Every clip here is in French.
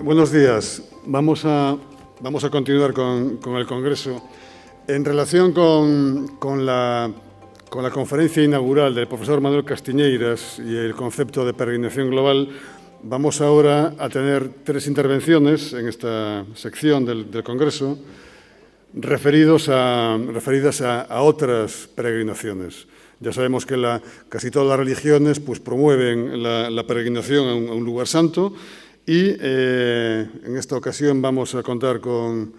Buenos días. Vamos a continuar con el Congreso. En relación con la conferencia inaugural del profesor Manuel Castiñeiras y el concepto de peregrinación global, vamos ahora a tener 3 intervenciones en esta sección del Congreso referidas a otras peregrinaciones. Ya sabemos que casi todas las religiones promueven la peregrinación a un lugar santo y en esta ocasión vamos a contar con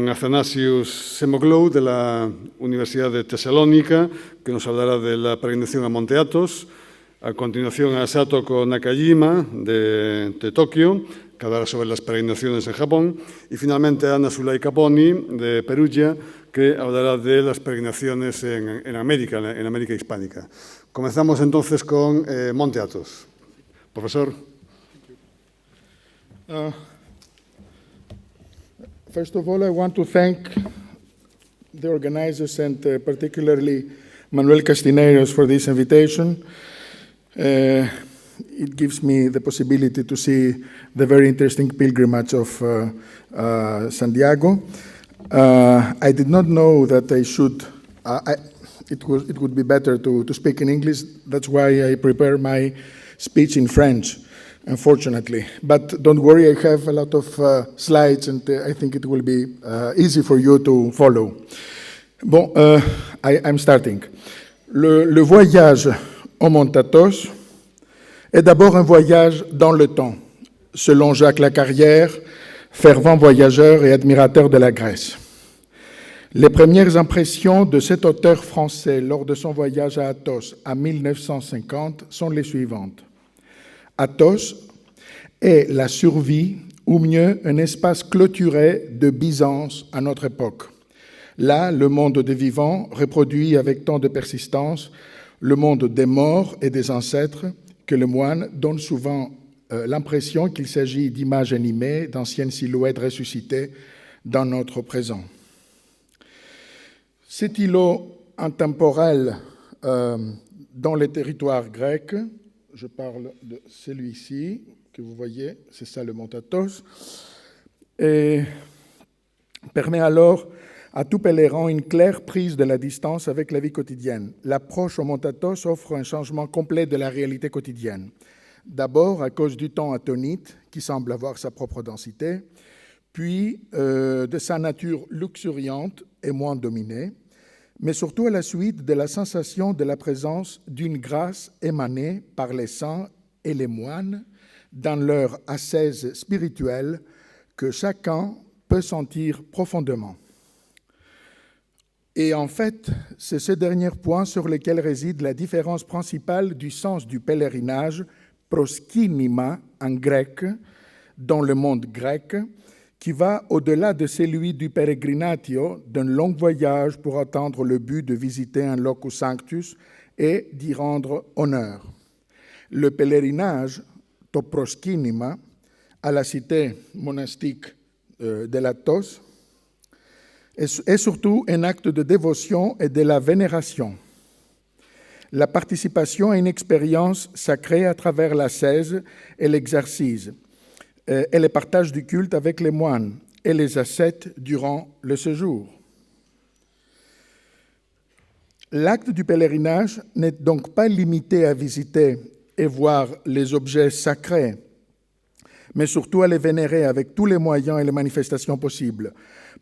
Athanasius Semoglou de la Universidad de Tesalónica, que nos hablará de la peregrinación a Monte Athos. A continuación a Satoko Nakajima de Tokio, que hablará sobre las peregrinaciones en Japón. Y finalmente a Ana Sulay Caponi de Perugia, que hablará de las peregrinaciones en América hispánica. Comenzamos entonces con Monte Athos. Profesor. First of all, I want to thank the organizers and particularly Manuel Castiñeiras for this invitation. It gives me the possibility to see the very interesting pilgrimage of Santiago. I did not know that I should, it would be better to speak in English. That's why I prepare my speech in French, unfortunately. But don't worry, I have a lot of slides and I think it will be easy for you to follow. Bon, I'm starting. Le voyage au Monte Athos est d'abord un voyage dans le temps, selon Jacques Lacarrière, fervent voyageur et admirateur de la Grèce. Les premières impressions de cet auteur français lors de son voyage à Athos en 1950 sont les suivantes. Athos est la survie, ou mieux, un espace clôturé de Byzance à notre époque. Là, le monde des vivants reproduit avec tant de persistance le monde des morts et des ancêtres que les moines donnent souvent l'impression qu'il s'agit d'images animées, d'anciennes silhouettes ressuscitées dans notre présent. Cet îlot intemporel dans les territoires grecs, je parle de celui-ci que vous voyez, c'est ça le Monte Athos, et permet alors à tout pèlerin une claire prise de la distance avec la vie quotidienne. L'approche au Monte Athos offre un changement complet de la réalité quotidienne. D'abord à cause du temps atonite, qui semble avoir sa propre densité, puis de sa nature luxuriante et moins dominée, mais surtout à la suite de la sensation de la présence d'une grâce émanée par les saints et les moines dans leur ascèse spirituelle que chacun peut sentir profondément. Et en fait, c'est ce dernier point sur lequel réside la différence principale du sens du pèlerinage, proskynima en grec, dans le monde grec, qui va au-delà de celui du peregrinatio, d'un long voyage pour atteindre le but de visiter un locus sanctus et d'y rendre honneur. Le pèlerinage, to proskynima, à la cité monastique de l'Athos, est surtout un acte de dévotion et de la vénération. La participation à une expérience sacrée à travers l'ascèse et l'exercice, et le partage du culte avec les moines et les ascètes durant le séjour. L'acte du pèlerinage n'est donc pas limité à visiter et voir les objets sacrés, mais surtout à les vénérer avec tous les moyens et les manifestations possibles.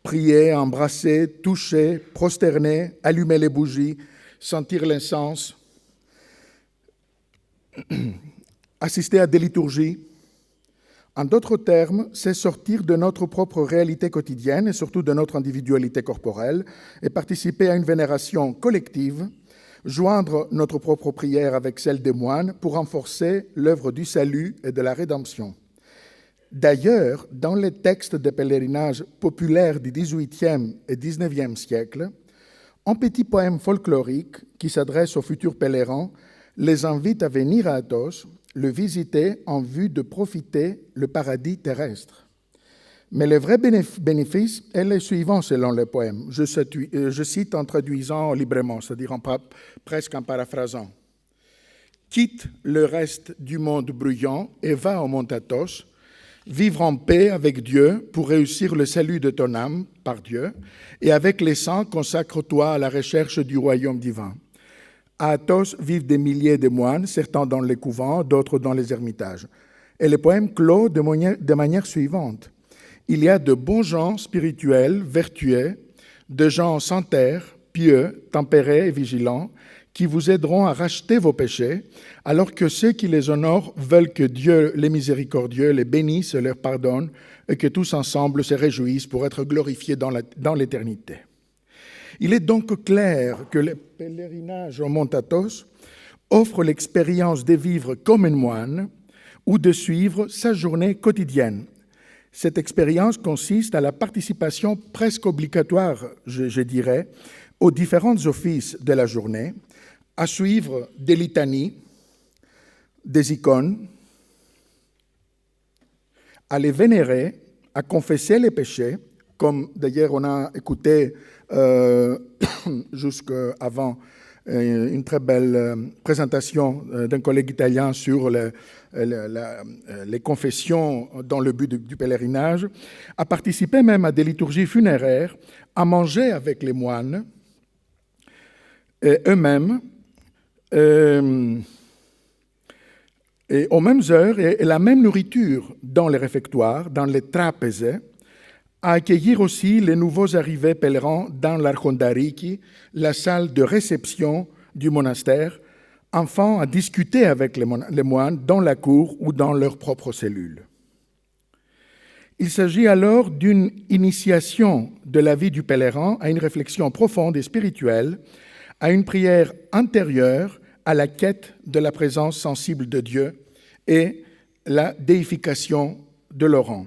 Prier, embrasser, toucher, prosterner, allumer les bougies, sentir l'encens, assister à des liturgies. En d'autres termes, c'est sortir de notre propre réalité quotidienne et surtout de notre individualité corporelle et participer à une vénération collective, joindre notre propre prière avec celle des moines pour renforcer l'œuvre du salut et de la rédemption. D'ailleurs, dans les textes de pèlerinage populaires du XVIIIe et XIXe siècle, un petit poème folklorique qui s'adresse aux futurs pèlerins les invite à venir à Athos, le visiter en vue de profiter le paradis terrestre. Mais le vrai bénéfice est le suivant selon le poème. Je cite en traduisant librement, c'est-à-dire presque en paraphrasant. Quitte le reste du monde bruyant et va au Monte Athos. vivre en paix avec Dieu pour réussir le salut de ton âme par Dieu, et avec les saints, consacre-toi à la recherche du royaume divin. À Athos vivent des milliers de moines, certains dans les couvents, d'autres dans les ermitages. Et le poème clôt de manière suivante. Il y a de bons gens spirituels, vertueux, de gens sans terre, pieux, tempérés et vigilants, qui vous aideront à racheter vos péchés, alors que ceux qui les honorent veulent que Dieu, les miséricordieux, les bénisse et leur pardonne, et que tous ensemble se réjouissent pour être glorifiés dans l'éternité. Il est donc clair que le pèlerinage au Mont Athos offre l'expérience de vivre comme un moine ou de suivre sa journée quotidienne. Cette expérience consiste à la participation presque obligatoire, je dirais, aux différents offices de la journée, à suivre des litanies, des icônes, à les vénérer, à confesser les péchés, comme d'ailleurs on a écouté jusqu'avant une très belle présentation d'un collègue italien sur les confessions dans le but du pèlerinage, à participer même à des liturgies funéraires, à manger avec les moines eux-mêmes, et aux mêmes heures et la même nourriture dans les réfectoires, dans les trapèzes, à accueillir aussi les nouveaux arrivés pèlerins dans l'Archondariki, la salle de réception du monastère, enfin à discuter avec les moines dans la cour ou dans leurs propres cellules. Il s'agit alors d'une initiation de la vie du pèlerin à une réflexion profonde et spirituelle, à une prière intérieure, à la quête de la présence sensible de Dieu et la déification de Laurent.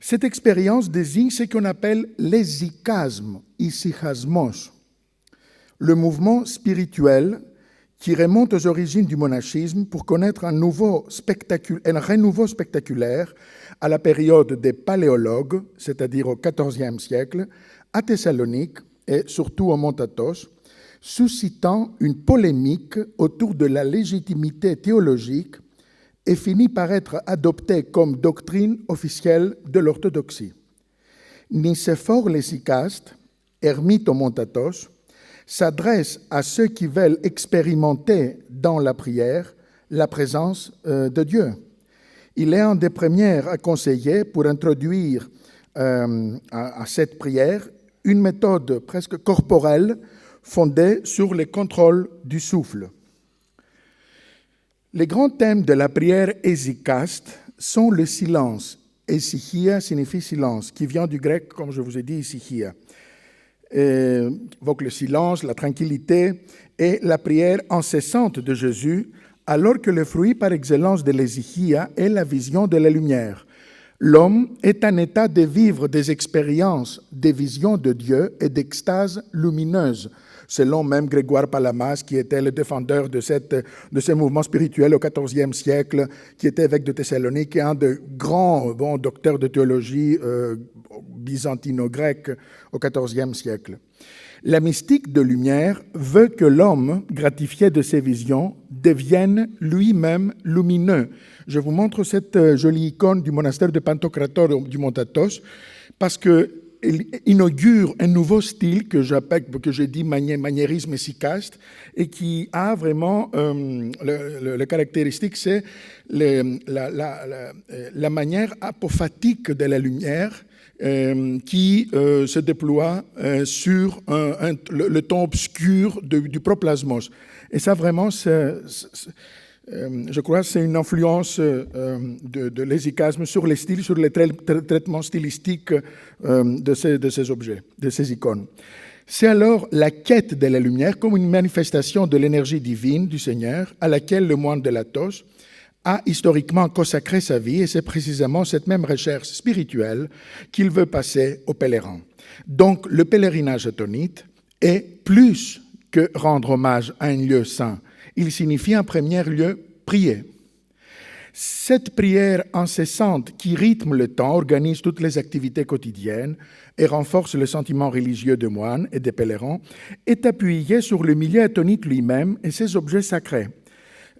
Cette expérience désigne ce qu'on appelle l'hésychasme, ησυχασμός, le mouvement spirituel qui remonte aux origines du monachisme pour connaître un renouveau spectaculaire à la période des paléologues, c'est-à-dire au XIVe siècle, à Thessalonique et surtout au Mont Athos, suscitant une polémique autour de la légitimité théologique et finit par être adoptée comme doctrine officielle de l'orthodoxie. Nicéphore l'Hésychaste, ermite au Mont Athos, s'adresse à ceux qui veulent expérimenter dans la prière la présence de Dieu. Il est un des premiers à conseiller pour introduire à cette prière une méthode presque corporelle fondée sur le contrôle du souffle. Les grands thèmes de la prière hésychaste sont le silence. Ησυχία signifie silence, qui vient du grec, comme je vous ai dit, ησυχία. Évoque le silence, la tranquillité et la prière incessante de Jésus, alors que le fruit par excellence de l'hésychia est la vision de la lumière. L'homme est en état de vivre des expériences, des visions de Dieu et d'extase lumineuse, selon même Grégoire Palamas, qui était le défendeur de ce mouvement spirituel au XIVe siècle, qui était évêque de Thessalonique et un des grands docteurs de théologie byzantino-grecque au XIVe siècle. La mystique de lumière veut que l'homme, gratifié de ses visions, devienne lui-même lumineux. Je vous montre cette jolie icône du monastère de Pantocrator du Mont Athos, parce qu'il inaugure un nouveau style que j'ai dit maniérisme hésychaste, et qui a vraiment le caractéristique, c'est la manière apophatique de la lumière qui se déploie sur le ton obscur du proplasmos. Et ça, vraiment, je crois que c'est une influence de l'hésychasme sur les styles, sur les traitements stylistiques de ces objets, de ces icônes. C'est alors la quête de la lumière comme une manifestation de l'énergie divine du Seigneur à laquelle le moine de l'Athos a historiquement consacré sa vie, et c'est précisément cette même recherche spirituelle qu'il veut passer aux pèlerins. Donc, le pèlerinage athonite est plus que rendre hommage à un lieu saint. Il signifie en premier lieu prier. Cette prière incessante qui rythme le temps, organise toutes les activités quotidiennes et renforce le sentiment religieux des moines et des pèlerins, est appuyée sur le milieu athonite lui-même et ses objets sacrés.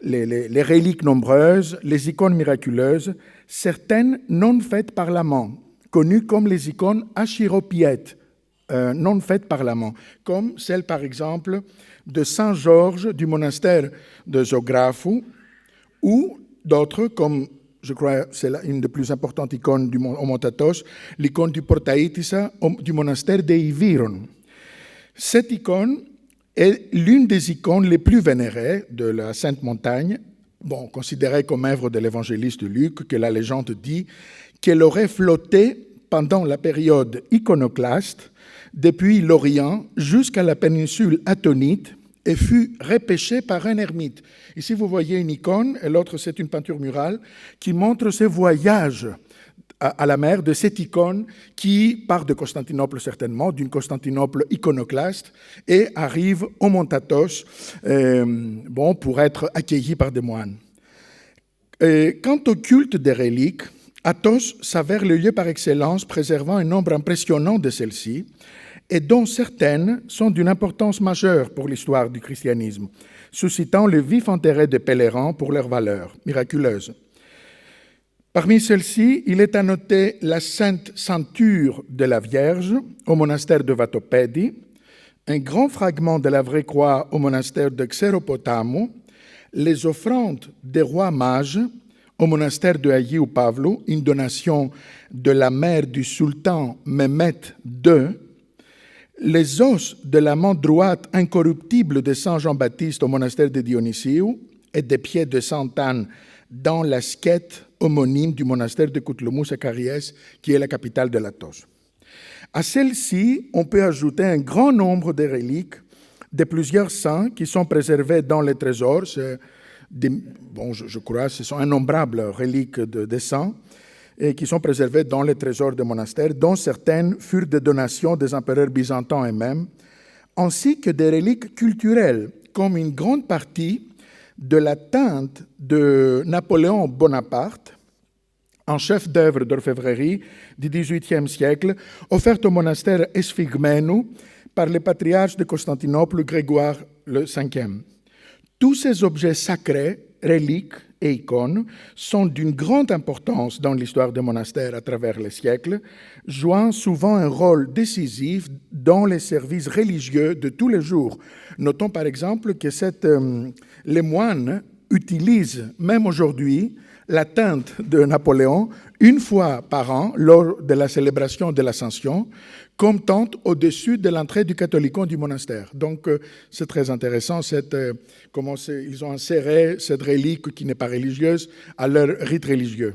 Les reliques nombreuses, les icônes miraculeuses, certaines non faites par la main, connues comme les icônes achiropiètes, non faites par la main, comme celle par exemple de Saint Georges du monastère de Zographou, ou d'autres comme, je crois, c'est une des plus importantes icônes au Mont Athos, l'icône du Portaïtissa du monastère d'Eiviron. Cette icône est l'une des icônes les plus vénérées de la Sainte Montagne, considérée comme œuvre de l'évangéliste Luc, que la légende dit qu'elle aurait flotté pendant la période iconoclaste depuis l'Orient jusqu'à la péninsule attonite et fut repêchée par un ermite. Ici, vous voyez une icône, et l'autre, c'est une peinture murale qui montre ce voyage à la mer de cette icône qui part de Constantinople certainement, d'une Constantinople iconoclaste, et arrive au Mont Athos pour être accueilli par des moines. Quant au culte des reliques, Athos s'avère le lieu par excellence préservant un nombre impressionnant de celles-ci, et dont certaines sont d'une importance majeure pour l'histoire du christianisme, suscitant le vif intérêt des pèlerins pour leur valeur miraculeuse. Parmi celles-ci, il est à noter la Sainte Ceinture de la Vierge au monastère de Vatopédi, un grand fragment de la vraie croix au monastère de Xeropotamo, les offrandes des rois mages au monastère de Agiu Pavlu, une donation de la mère du sultan Mehmet II, les os de la main droite incorruptible de Saint Jean-Baptiste au monastère de Dionysiou et des pieds de Sainte Anne dans la squette homonyme du monastère de Coutlemous à Caries, qui est la capitale de l'Athos. À celle-ci, on peut ajouter un grand nombre de reliques de plusieurs saints qui sont préservés dans les trésors. Je crois que ce sont innombrables reliques des saints et qui sont préservées dans les trésors des monastères, dont certaines furent des donations des empereurs byzantins eux-mêmes, ainsi que des reliques culturelles, comme une grande partie de la tente de Napoléon Bonaparte, un chef d'œuvre d'orfèvrerie du XVIIIe siècle, offerte au monastère Esphigmenou par le patriarche de Constantinople Grégoire V. Tous ces objets sacrés, reliques et icônes sont d'une grande importance dans l'histoire des monastères à travers les siècles, jouant souvent un rôle décisif dans les services religieux de tous les jours. Notons par exemple que les moines utilisent même aujourd'hui la tente de Napoléon une fois par an lors de la célébration de l'Ascension comme tente au-dessus de l'entrée du catholicon du monastère. Donc c'est très intéressant comment ils ont inséré cette relique qui n'est pas religieuse à leur rite religieux.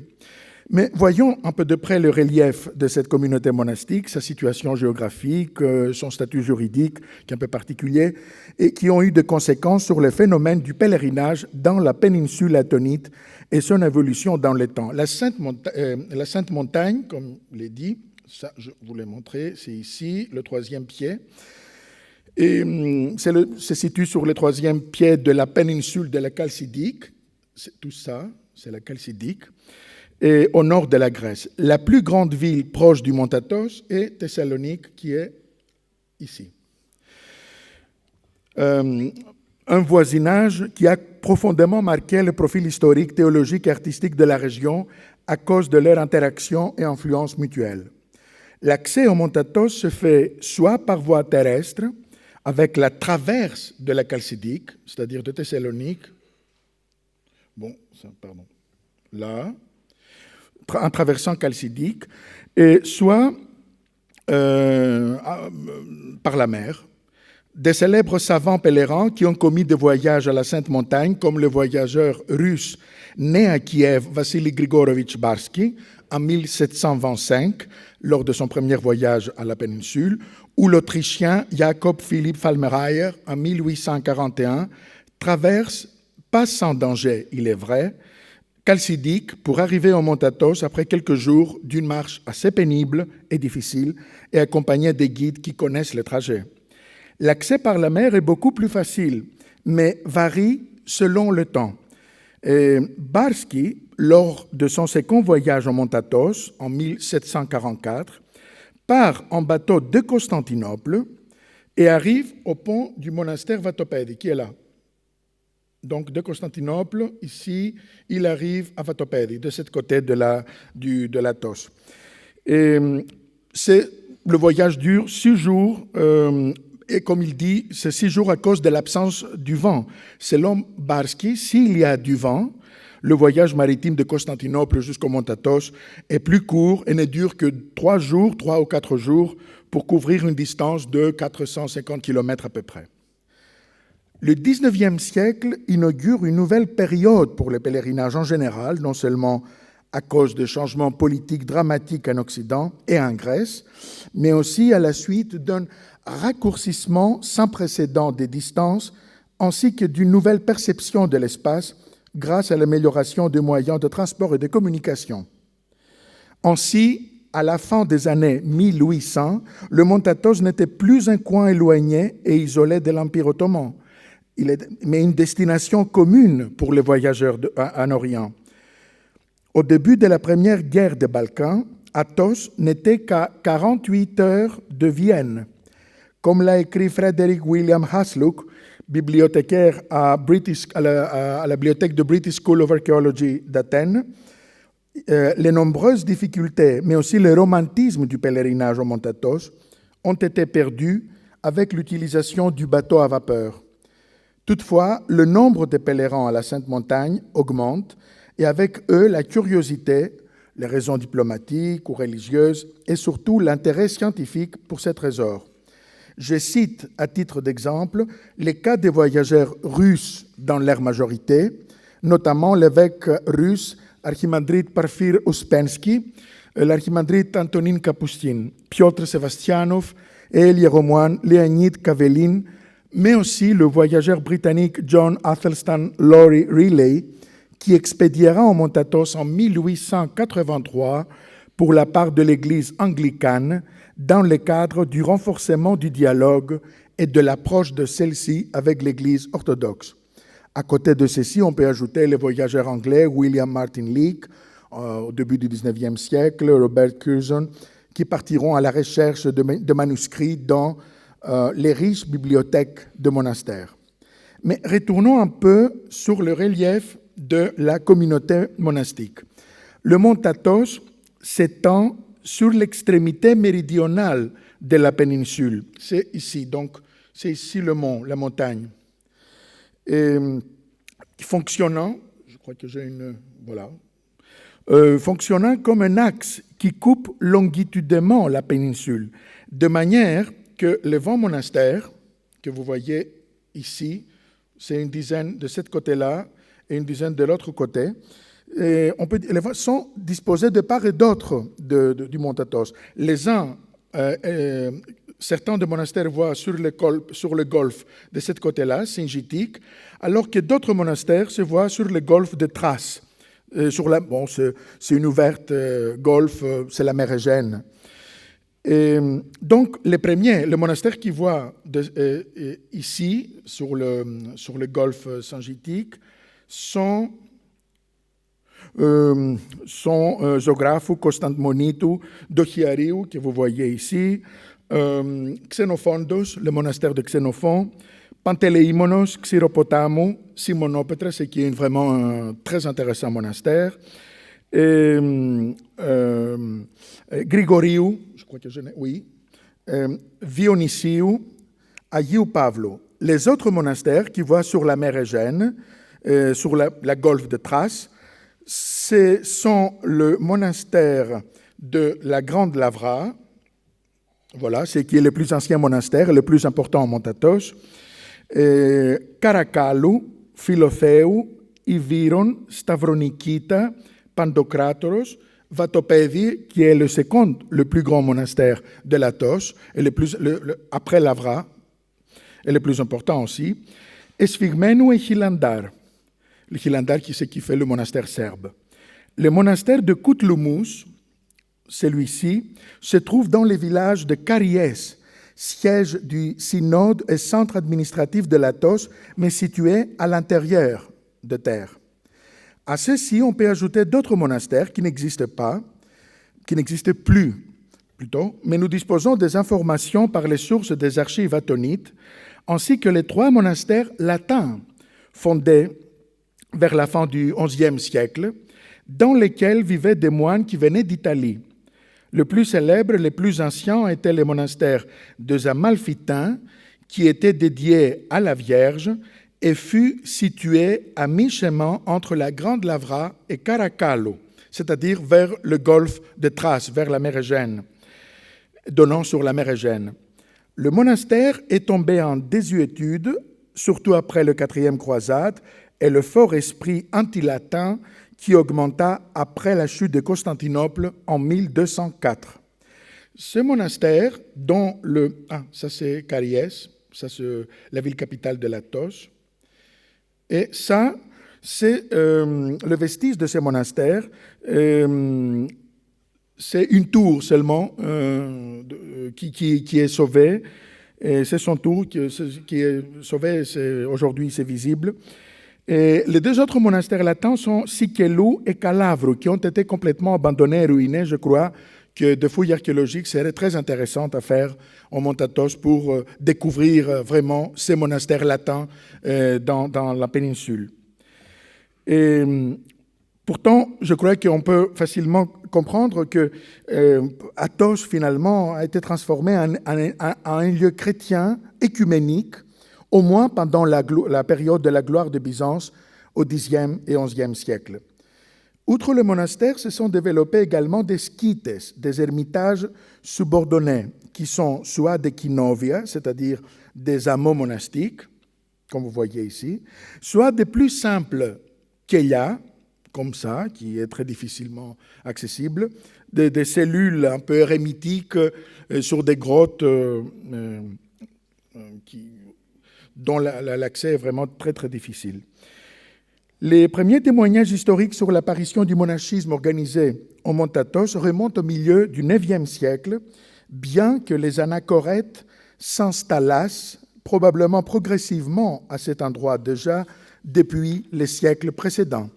Mais voyons un peu de près le relief de cette communauté monastique, sa situation géographique, son statut juridique qui est un peu particulier et qui ont eu des conséquences sur le phénomène du pèlerinage dans la péninsule attonite et son évolution dans le temps. La Sainte Montagne, comme je l'ai dit, ça je vous l'ai montré, c'est ici, le 3e pied. Et se situe sur le 3e pied de la péninsule de la Chalcidique. Tout ça, c'est la Chalcidique. Et au nord de la Grèce. La plus grande ville proche du Mont Athos est Thessalonique, qui est ici. Un voisinage qui a profondément marqué le profil historique, théologique et artistique de la région à cause de leur interaction et influence mutuelle. L'accès au Mont Athos se fait soit par voie terrestre, avec la traverse de la Chalcidique, c'est-à-dire de Thessalonique, là, en traversant Chalcidique, et soit par la mer. Des célèbres savants pèlerins qui ont commis des voyages à la Sainte Montagne, comme le voyageur russe né à Kiev, Vassili Grigorovitch Barsky, en 1725, lors de son premier voyage à la péninsule, ou l'Autrichien Jakob Philipp Fallmeyer, en 1841, traverse, pas sans danger, il est vrai, Chalcidique pour arriver au Mont Athos après quelques jours d'une marche assez pénible et difficile et accompagné des guides qui connaissent le trajet. L'accès par la mer est beaucoup plus facile, mais varie selon le temps. Barsky, lors de son second voyage au Mont Athos en 1744, part en bateau de Constantinople et arrive au pont du monastère Vatopédi, qui est là. donc de Constantinople, ici, il arrive à Vatopédie, de ce côté de l'Athos. Le voyage dure 6 jours, et comme il dit, c'est 6 jours à cause de l'absence du vent. Selon Barsky, s'il y a du vent, le voyage maritime de Constantinople jusqu'au mont Athos est plus court et ne dure que 3 ou 4 jours, pour couvrir une distance de 450 km à peu près. Le 19e siècle inaugure une nouvelle période pour le pèlerinage en général, non seulement à cause de changements politiques dramatiques en Occident et en Grèce, mais aussi à la suite d'un raccourcissement sans précédent des distances, ainsi que d'une nouvelle perception de l'espace grâce à l'amélioration des moyens de transport et de communication. Ainsi, à la fin des années 1800, le mont Athos n'était plus un coin éloigné et isolé de l'Empire ottoman, mais une destination commune pour les voyageurs en Orient. Au début de la première guerre des Balkans, Athos n'était qu'à 48 heures de Vienne. Comme l'a écrit Frederick William Hasluck, bibliothécaire à la bibliothèque de British School of Archaeology d'Athènes, les nombreuses difficultés, mais aussi le romantisme du pèlerinage au mont Athos ont été perdus avec l'utilisation du bateau à vapeur. Toutefois, le nombre de pèlerins à la Sainte Montagne augmente et avec eux la curiosité, les raisons diplomatiques ou religieuses et surtout l'intérêt scientifique pour ces trésors. Je cite à titre d'exemple les cas des voyageurs russes dans leur majorité, notamment l'évêque russe Archimandrite Porfir Ouspensky, l'archimandrite Antonin Kapustin, Piotr Sevastianov et l'hiéromoine Leonid Kavelin, mais aussi le voyageur britannique John Athelstan Laurie Riley, qui expédiera au mont Athos en 1883 pour la part de l'Église anglicane dans le cadre du renforcement du dialogue et de l'approche de celle-ci avec l'Église orthodoxe. À côté de ceci, on peut ajouter les voyageurs anglais William Martin Leake, au début du XIXe siècle, Robert Curzon, qui partiront à la recherche de manuscrits dans les riches bibliothèques de monastères. Mais retournons un peu sur le relief de la communauté monastique. Le mont Athos s'étend sur l'extrémité méridionale de la péninsule. C'est ici, donc c'est ici le mont, la montagne. Et, fonctionnant, je crois que j'ai une... Voilà. Fonctionnant comme un axe qui coupe longitudinalement la péninsule, de manière que les 20 monastères que vous voyez ici, c'est une dizaine de ce côté-là et une dizaine de l'autre côté, et les sont disposés de part et d'autre du mont Athos. Les uns, certains des monastères voient sur le golfe de ce côté-là, Singitique, alors que d'autres monastères se voient sur le golfe de Thrace. C'est une ouverte golfe, c'est la mer Égène. Et donc, les premiers, le monastère qui voit ici, sur le golfe Singitique, sont Zographou, Constantmonitou, Dochiariou, que vous voyez ici, Xenophondos, le monastère de Xénophon, Panteléimonos, Xyropotamou, Simonopétre, ce qui est vraiment un très intéressant monastère, et Grigoriou, je crois que je n'ai, oui, Vionissiou, Agiou Pavlou. Les autres monastères qui voient sur la mer Égène, sur la golfe de Thrace, ce sont le monastère de la Grande Lavra, voilà, c'est qui est le plus ancien monastère et le plus important au mont Athos, Karakalou, Philothéou, Iviron, Stavronikita, Pandocratoros, Vatopédie, qui est le second, le plus grand monastère de l'Athos, et après Lavra, et le plus important aussi, Esphigmenou et Hilandar. Le Hilandar, c'est qui fait le monastère serbe. Le monastère de Koutloumous, celui-ci, se trouve dans le village de Karies, siège du synode et centre administratif de l'Athos, mais situé à l'intérieur de terre. À ceci, on peut ajouter d'autres monastères qui n'existent plus, plutôt, mais nous disposons des informations par les sources des archives attonites, ainsi que les 3 monastères latins, fondés vers la fin du XIe siècle, dans lesquels vivaient des moines qui venaient d'Italie. Le plus célèbre, les plus anciens étaient les monastères des Amalfitains, qui étaient dédiés à la Vierge et fut situé à mi-chemin entre la Grande Lavra et Caracallo, c'est-à-dire vers le golfe de Thrace, vers la mer Égène, donnant sur la mer Égène. Le monastère est tombé en désuétude, surtout après la 4e croisade, et le fort esprit anti-latin qui augmenta après la chute de Constantinople en 1204. Ce monastère, dont ça c'est Cariès, ça c'est la ville capitale de l'Athos, et ça c'est le vestige de ce monastère. C'est une tour seulement qui est sauvée, et c'est son tour qui est sauvé, aujourd'hui c'est visible. Et les deux autres monastères latins sont Siquelou et Calavro, qui ont été complètement abandonnés et ruinés. Je crois que des fouilles archéologiques seraient très intéressantes à faire en Montatos pour découvrir vraiment ces monastères latins dans la péninsule. Et pourtant, je crois qu'on peut facilement comprendre que Athos, finalement, a été transformé en un lieu chrétien écuménique, au moins pendant la période de la gloire de Byzance au Xe et XIe siècle. Outre le monastère, se sont développés également des skythes, des ermitages subordonnés, qui sont soit des kinovia, c'est-à-dire des hameaux monastiques, comme vous voyez ici, soit des plus simples keya, comme ça, qui est très difficilement accessible, des cellules un peu érémitiques sur des grottes dont l'accès est vraiment très, très difficile. Les premiers témoignages historiques sur l'apparition du monachisme organisé au Montatos remontent au milieu du IXe siècle, bien que les anachorètes s'installassent probablement progressivement à cet endroit déjà depuis les siècles précédents.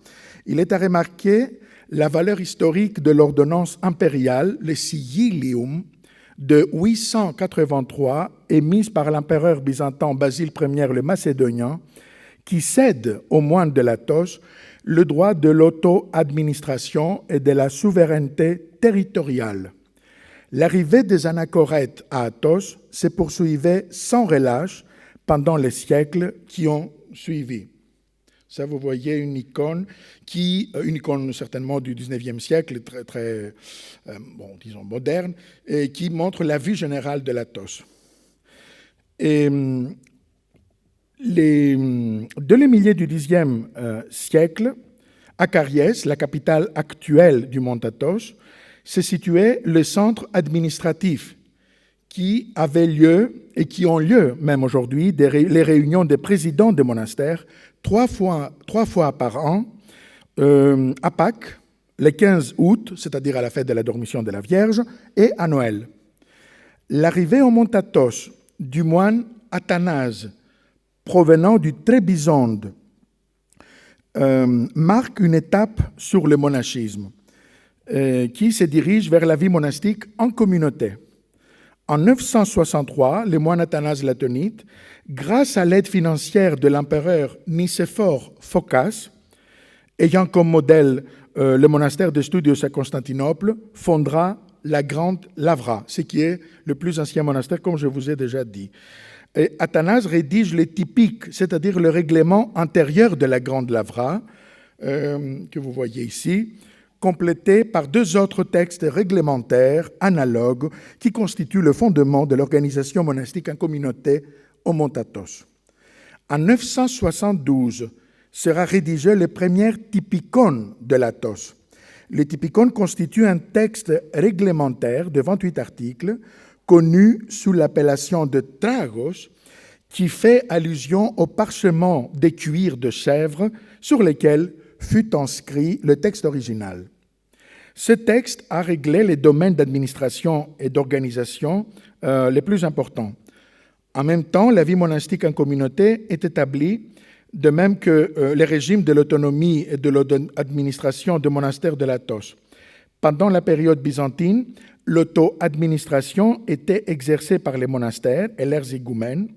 Il est à remarquer la valeur historique de l'ordonnance impériale, le sigillium, de 883, émise par l'empereur byzantin Basile Ier le Macédonien, qui cède aux moines de l'Athos le droit de l'auto-administration et de la souveraineté territoriale. L'arrivée des anachorètes à Athos se poursuivait sans relâche pendant les siècles qui ont suivi. Ça, vous voyez une icône certainement du XIXe siècle, très disons moderne, et qui montre la vue générale de l'Athos. Et dès le milieu du Xe siècle, à Cariès, la capitale actuelle du Mont Athos, se situait le centre administratif qui avait lieu et qui ont lieu même aujourd'hui les réunions des présidents des monastères trois fois par an à Pâques, le 15 août, c'est-à-dire à la fête de la Dormition de la Vierge, et à Noël. L'arrivée au Mont Athos du moine Athanase, provenant du Trébizonde, marque une étape sur le monachisme qui se dirige vers la vie monastique en communauté. En 963, le moine Athanase l'Atonite, grâce à l'aide financière de l'empereur Nicéphore Phocas, ayant comme modèle le monastère de Studios à Constantinople, fondera la Grande Lavra, ce qui est le plus ancien monastère, comme je vous ai déjà dit. Et Athanase rédige les typiques, c'est-à-dire le règlement intérieur de la Grande Lavra, que vous voyez ici, complété par deux autres textes réglementaires analogues qui constituent le fondement de l'organisation monastique en communauté au Mont Athos. En 972 sera rédigé le premier typicon de l'Athos. Le typicon constitue un texte réglementaire de 28 articles, connu sous l'appellation de tragos, qui fait allusion au parchemin de cuir de chèvre sur lesquels fut inscrit le texte original. Ce texte a réglé les domaines d'administration et d'organisation les plus importants. En même temps, la vie monastique en communauté est établie, de même que les régimes de l'autonomie et de l'administration des monastères de l'Athos. Pendant la période byzantine, l'auto-administration était exercée par les monastères et leurs higoumènes,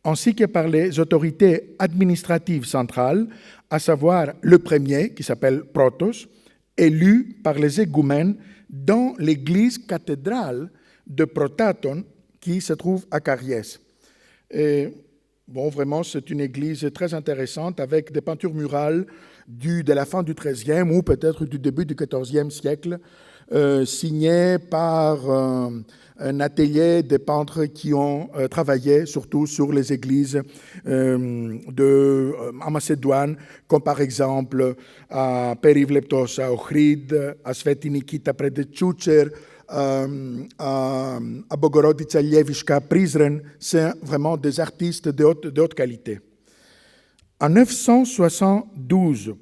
ainsi que par les autorités administratives centrales, à savoir le premier, qui s'appelle Protos, élu par les égoumènes dans l'église cathédrale de Protaton, qui se trouve à Cariès. Et, bon, vraiment, c'est une église très intéressante avec des peintures murales de la fin du XIIIe ou peut-être du début du XIVe siècle, signées par un atelier de peintres qui ont travaillé surtout sur les églises en Macédoine, comme par exemple à Perivleptos, à Ohrid, à Sveti Nikita près de Tchoucher, à Bogorodica Ljeviška, Prizren. C'est vraiment des artistes de haute qualité. En 972,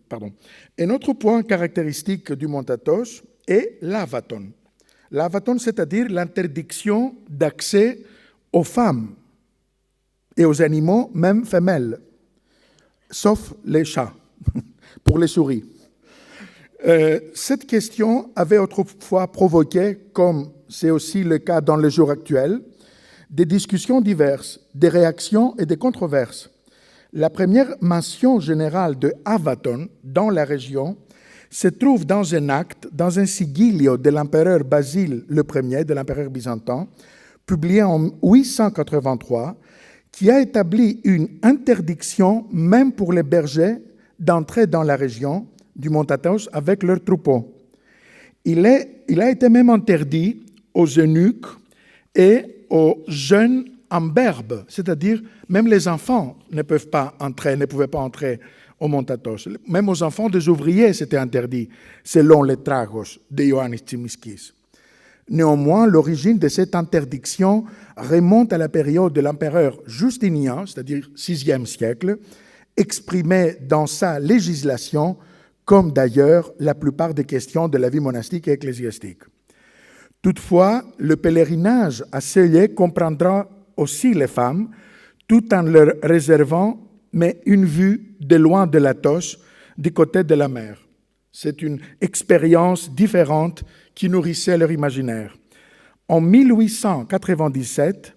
pardon. Un autre point caractéristique du Mont Athos est l'avaton. L'avaton, c'est-à-dire l'interdiction d'accès aux femmes et aux animaux, même femelles, sauf les chats, pour les souris. Cette question avait autrefois provoqué, comme c'est aussi le cas dans les jours actuels, des discussions diverses, des réactions et des controverses. La première mention générale de avaton dans la région se trouve dans un acte, dans un sigillio de l'empereur Basile Ier, de l'empereur byzantin, publié en 883, qui a établi une interdiction, même pour les bergers, d'entrer dans la région du Mont Athos avec leurs troupeaux. Il a été même interdit aux eunuques et aux jeunes imberbes, c'est-à-dire même les enfants ne pouvaient pas entrer au Mont Athos. Même aux enfants des ouvriers, c'était interdit, selon les tragos de Ioannis Tsimiskis. Néanmoins, l'origine de cette interdiction remonte à la période de l'empereur Justinien, c'est-à-dire 6e siècle, exprimée dans sa législation, comme d'ailleurs la plupart des questions de la vie monastique et ecclésiastique. Toutefois, le pèlerinage à ce lieu comprendra aussi les femmes, tout en leur réservant mais une vue de loin de l'Athos, du côté de la mer. C'est une expérience différente qui nourrissait leur imaginaire. En 1897,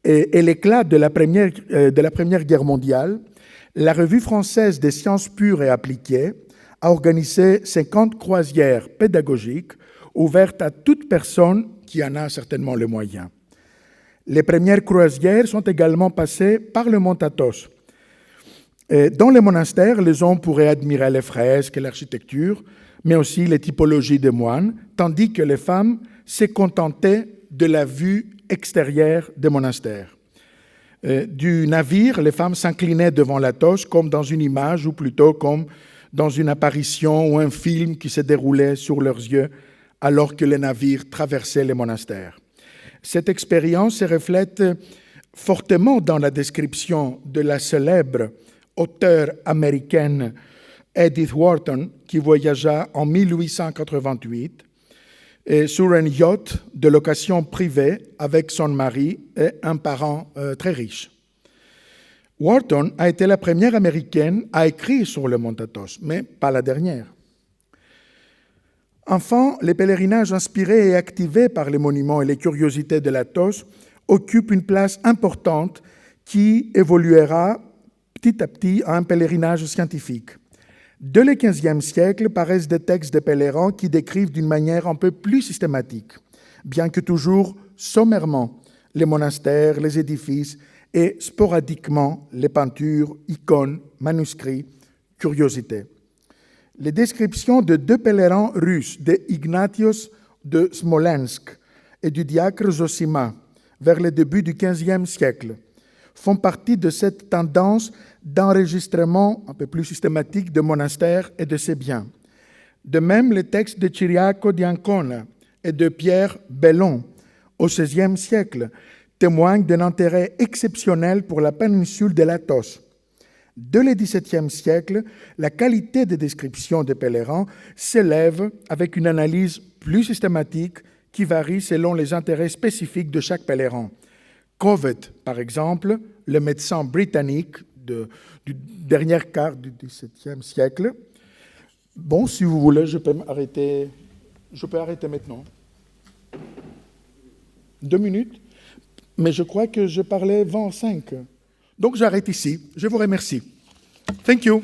et l'éclat de la Première Guerre mondiale, la Revue française des sciences pures et appliquées a organisé 50 croisières pédagogiques ouvertes à toute personne qui en a certainement les moyens. Les premières croisières sont également passées par le Mont Athos. Dans les monastères, les hommes pourraient admirer les fresques et l'architecture, mais aussi les typologies des moines, tandis que les femmes se contentaient de la vue extérieure des monastères. Du navire, les femmes s'inclinaient devant l'Athos comme dans une image, ou plutôt comme dans une apparition ou un film qui se déroulait sur leurs yeux alors que le navire traversait les monastères. Cette expérience se reflète fortement dans la description de la célèbre auteure américaine Edith Wharton, qui voyagea en 1888 sur un yacht de location privée avec son mari et un parent très riche. Wharton a été la première américaine à écrire sur le Mont Athos, mais pas la dernière. Enfin, les pèlerinages inspirés et activés par les monuments et les curiosités de l'Athos occupent une place importante qui évoluera petit à petit à un pèlerinage scientifique. Dès le XVe siècle paraissent des textes de pèlerins qui décrivent d'une manière un peu plus systématique, bien que toujours sommairement, les monastères, les édifices et sporadiquement les peintures, icônes, manuscrits, curiosités. Les descriptions de deux pèlerins russes, de Ignatios de Smolensk et du diacre Zosima, vers le début du XVe siècle, font partie de cette tendance d'enregistrement un peu plus systématique de monastères et de ses biens. De même, les textes de Cyriaco d'Ancona et de Pierre Bellon au XVIe siècle témoignent d'un intérêt exceptionnel pour la péninsule de l'Athos. Dès le XVIIe siècle, la qualité des descriptions des pèlerins s'élève avec une analyse plus systématique qui varie selon les intérêts spécifiques de chaque pèlerin. Covet, par exemple, le médecin britannique du dernier quart du XVIIe siècle. Bon, si vous voulez, je peux arrêter maintenant. 2 minutes. mais je crois que je parlais 25. Donc j'arrête ici. Je vous remercie. Thank you.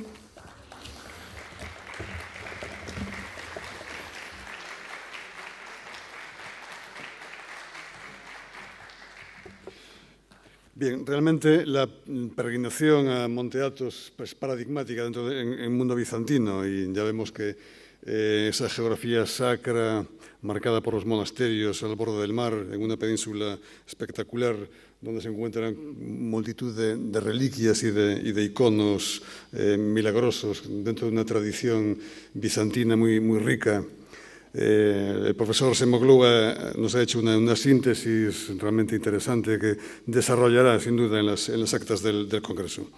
Bien, realmente la peregrinación a Monte Athos es paradigmática dentro del mundo bizantino y ya vemos que esa geografía sacra marcada por los monasterios al borde del mar, en una península espectacular donde se encuentran multitud de reliquias y de iconos milagrosos dentro de una tradición bizantina muy rica. El profesor Semoglou nos ha hecho una síntesis realmente interesante que desarrollará sin duda en las actas del Congreso.